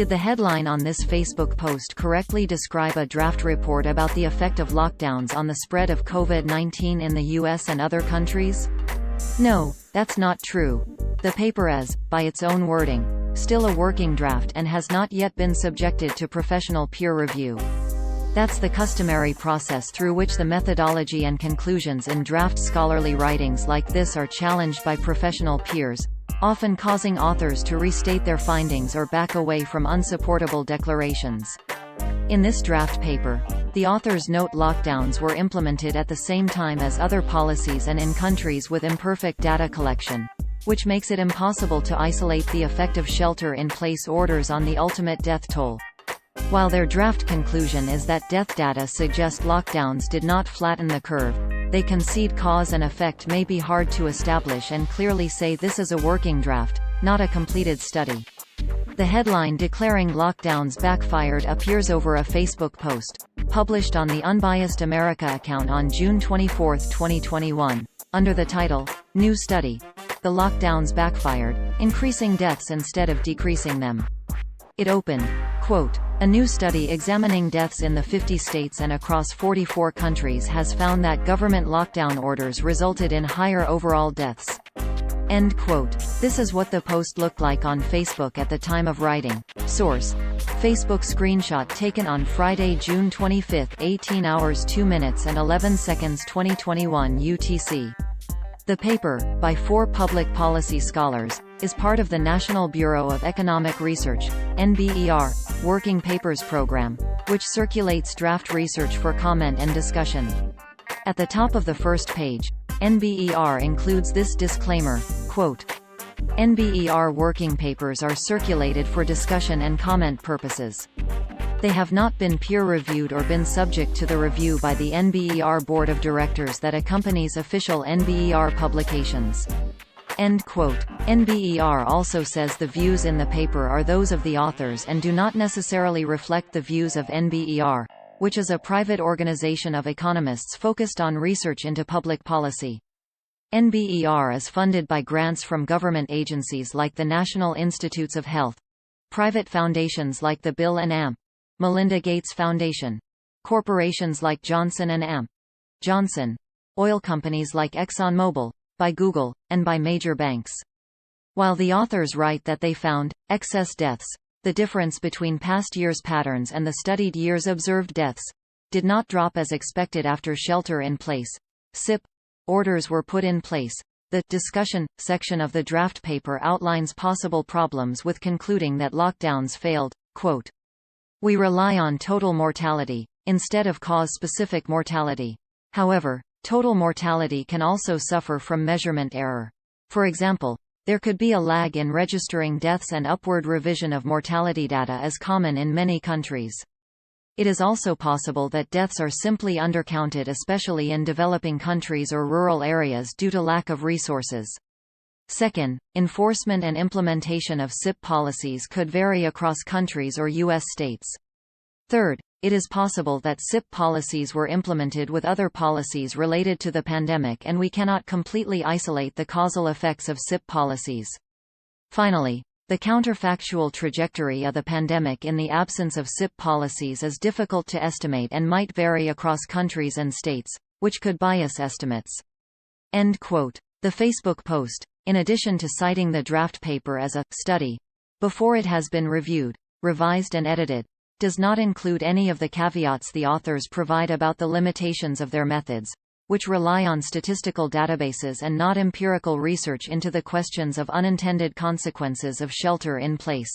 Did the headline on this Facebook post correctly describe a draft report about the effect of lockdowns on the spread of COVID-19 in the US and other countries? No, that's not true. The paper is, by its own wording, still a working draft and has not yet been subjected to professional peer review. That's the customary process through which the methodology and conclusions in draft scholarly writings like this are challenged by professional peers, often causing authors to restate their findings or back away from unsupportable declarations. In this draft paper, the authors note lockdowns were implemented at the same time as other policies and in countries with imperfect data collection, which makes it impossible to isolate the effect of shelter-in-place orders on the ultimate death toll. While their draft conclusion is that death data suggest lockdowns did not flatten the curve, they concede cause and effect may be hard to establish and clearly say this is a working draft, not a completed study. The headline declaring lockdowns backfired appears over a Facebook post, published on the Unbiased America account on June 24, 2021, under the title, New Study. The lockdowns backfired, increasing deaths instead of decreasing them. It opened, quote, "A new study examining deaths in the 50 states and across 44 countries has found that government lockdown orders resulted in higher overall deaths." End quote. This is what the post looked like on Facebook at the time of writing. Source: Facebook screenshot taken on Friday, June 25, 18 hours 2 minutes and 11 seconds 2021 UTC. The paper, by 4 public policy scholars, is part of the National Bureau of Economic Research, NBER, Working Papers Program, which circulates draft research for comment and discussion. At the top of the first page, NBER includes this disclaimer, quote, "NBER working papers are circulated for discussion and comment purposes. They have not been peer-reviewed or been subject to the review by the NBER Board of Directors that accompanies official NBER publications." End quote. NBER also says the views in the paper are those of the authors and do not necessarily reflect the views of NBER, which is a private organization of economists focused on research into public policy. NBER is funded by grants from government agencies like the National Institutes of Health, private foundations like the Bill and Melinda Gates Foundation, corporations like Johnson and Johnson, oil companies like ExxonMobil, by Google, and by major banks. While the authors write that they found excess deaths, the difference between past years' patterns and the studied years' observed deaths did not drop as expected after shelter-in-place (SIP) orders were put in place. The discussion section of the draft paper outlines possible problems with concluding that lockdowns failed. Quote, "We rely on total mortality, instead of cause-specific mortality. However, total mortality can also suffer from measurement error. For example, there could be a lag in registering deaths, and upward revision of mortality data is common in many countries. It is also possible that deaths are simply undercounted, especially in developing countries or rural areas due to lack of resources. Second, enforcement and implementation of SIP policies could vary across countries or U.S. states. Third, it is possible that SIP policies were implemented with other policies related to the pandemic, and we cannot completely isolate the causal effects of SIP policies. Finally, the counterfactual trajectory of the pandemic in the absence of SIP policies is difficult to estimate and might vary across countries and states, which could bias estimates." End quote. The Facebook post, in addition to citing the draft paper as a study, before it has been reviewed, revised and edited, does not include any of the caveats the authors provide about the limitations of their methods, which rely on statistical databases and not empirical research into the questions of unintended consequences of shelter in place.